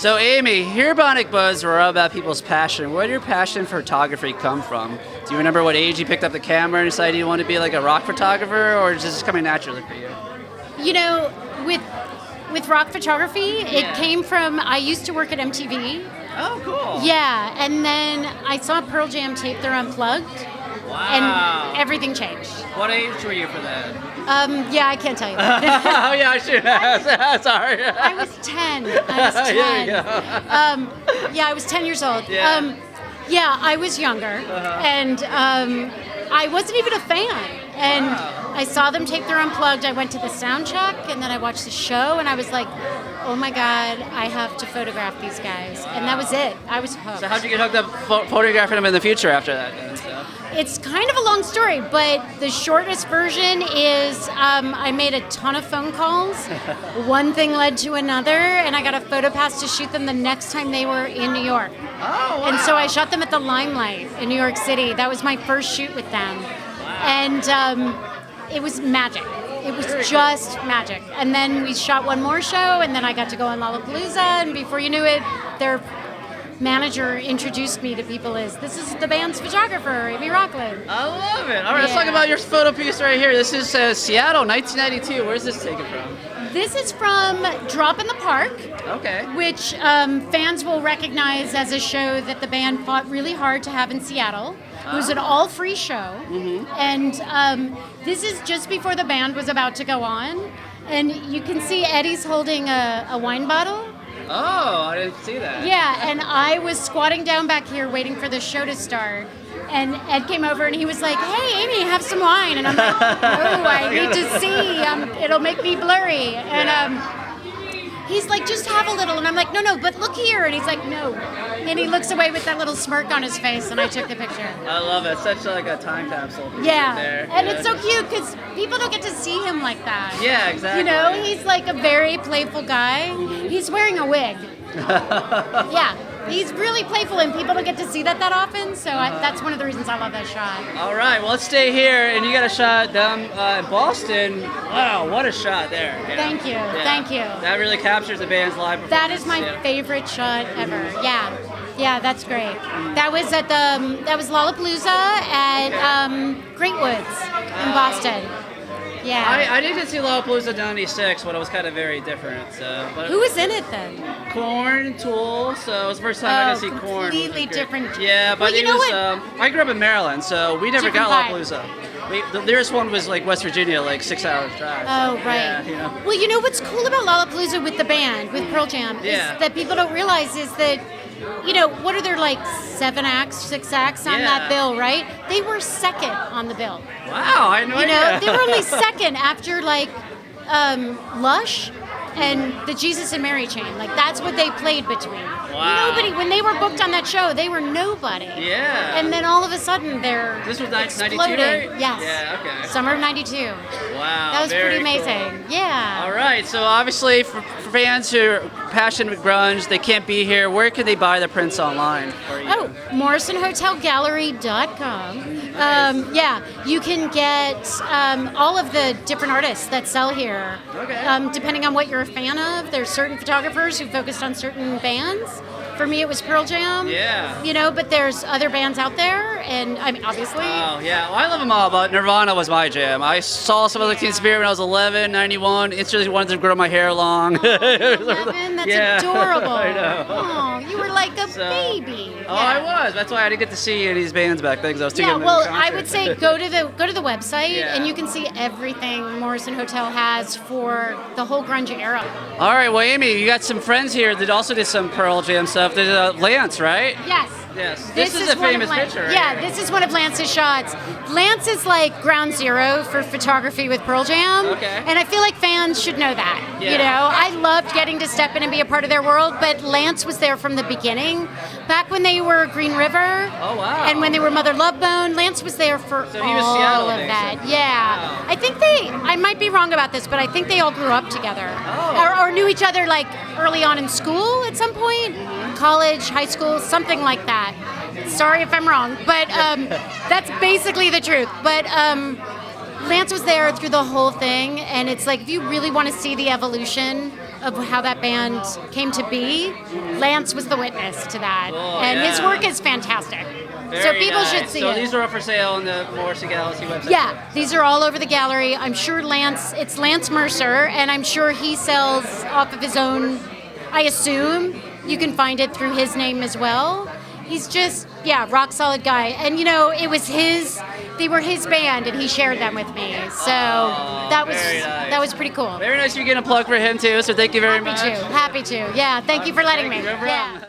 So Amy, here at Bionic Buzz, we're all about people's passion. Where did your passion for photography come from? Do you remember what age you picked up the camera and decided you wanted to be like a rock photographer, or is this coming naturally for you? You know, with rock photography, it came from, I used to work at MTV. Oh, cool. Yeah, and then I saw Pearl Jam tape their Unplugged. Wow. And everything changed. What age were you for that? Yeah, I can't tell you. Oh, yeah, I should have. Sorry. I was 10. I was 10. There you go. Yeah, I was 10 years old. Yeah. Yeah, I was younger, and I wasn't even a fan. And I saw them take their Unplugged. I went to the sound check, and then I watched the show, and I was like, oh my God, I have to photograph these guys. And that was it. I was hooked. So how'd you get hooked up photographing them in the future after that? Then, so? It's kind of a long story, but the shortest version is I made a ton of phone calls. One thing led to another, and I got a photo pass to shoot them the next time they were in New York. Oh, wow. And so I shot them at the Limelight in New York City. That was my first shoot with them. And it was magic. It was just magic. And then we shot one more show, and then I got to go on Lollapalooza, and before you knew it, their manager introduced me to people as, this is the band's photographer, Amy Rachlin. I love it. All right, let's talk about your photo piece right here. This is Seattle, 1992. Where's this taken from? This is from Drop in the Park, Okay. which fans will recognize as a show that the band fought really hard to have in Seattle. It was an all-free show, and this is just before the band was about to go on, and you can see Eddie's holding a wine bottle. Oh, I didn't see that. Yeah, and I was squatting down back here waiting for the show to start, and Ed came over and he was like, hey, Amy, have some wine. And I'm like, no, I need to see. It'll make me blurry. And he's like, just have a little. And I'm like, no, but look here. And he's like, no. And he looks away with that little smirk on his face, and I took the picture. I love it. Such like a time capsule. Yeah, There. and it's so cute because people don't get to see him like that. Yeah, exactly. You know, he's like a very playful guy. He's wearing a wig. Yeah, he's really playful, and people don't get to see that often, so that's one of the reasons I love that shot. All right, well, let's stay here, and you got a shot down in Boston. Wow, what a shot there. Thank you, thank you. That really captures the band's live performance. That is my favorite shot ever. Yeah, that's great. That was at Lollapalooza at Great Woods in Boston. Yeah. I didn't see Lollapalooza 96, but it was kind of very different. So, but Who was in it then? Korn and Tool, so it was the first time I got to see Korn. Completely different. Yeah, but Well, you it know was. what? I grew up in Maryland, so we never Different got vibe. Lollapalooza. The nearest one was like West Virginia, like 6 hours drive. Oh, so, right. Yeah, you know. Well, you know what's cool about Lollapalooza with the band, with Pearl Jam, is that people don't realize is that, you know, what are there, like 7 acts, 6 acts on that bill, right? They were second on the bill. Wow, I had no You idea. know, they were only second after like Lush and the Jesus and Mary chain. Like that's what they played between. Wow. Nobody, when they were booked on that show, they were nobody. Yeah. And then all of a sudden they're This was 92, exploding. right? Yes. Yeah, okay. Summer of '92. Wow. That was very pretty amazing. cool. Yeah. All right, so obviously for fans who are passionate with grunge, they can't be here. Where can they buy the prints online for you? Oh, MorrisonHotelGallery.com. Yeah, you can get all of the different artists that sell here. Okay. Depending on what you're a fan of, there's certain photographers who focused on certain bands. For me, it was Pearl Jam. Yeah. You know, but there's other bands out there, and I mean, obviously. Oh, yeah. Well, I love them all, but Nirvana was my jam. I saw some of the Teen Spirit when I was 11, 91. Instantly wanted to grow my hair long. 11, that's adorable. I know. Oh, you were like a baby. Oh, I was. That's why I didn't get to see any of these bands back then, because I was too young to well, go to I would say go to the website, Yeah. and you can see everything Morrison Hotel has for the whole grunge era. All right, well, Amy, you got some friends here that also did some Pearl Jam stuff. Did Lance, right? Yes. Yes. This is a one of famous Lance- picture. Right Yeah, here. this is one of Lance's shots. Lance is like ground zero for photography with Pearl Jam. Okay. And I feel like fans should know that. Yeah. You know, I loved getting to step in and be a part of their world, but Lance was there from the beginning. Back when they were Green River. Oh, wow. And when they were Mother Love Bone, Lance was there for So he was all Seattle of based. that. Yeah. Wow. I think I might be wrong about this, but I think they all grew up together. Oh. Or knew each other like early on in school at some point, college, high school, something like that. Sorry if I'm wrong, but that's basically the truth. But Lance was there through the whole thing, and it's like if you really want to see the evolution of how that band came to be, Lance was the witness to that. Cool, and his yeah. work is fantastic. So Very people nice. should see so it. these are up for sale on the Morrissey Galaxy website. Yeah, these are all over the gallery. I'm sure it's Lance Mercer, and I'm sure he sells off of his own, I assume. You can find it through his name as well. He's just, rock solid guy. And they were his band, and he shared them with me. So that was pretty cool. Very nice you getting a plug for him too, so thank you very much. Happy to. Yeah, thank you for letting me. No problem. Yeah.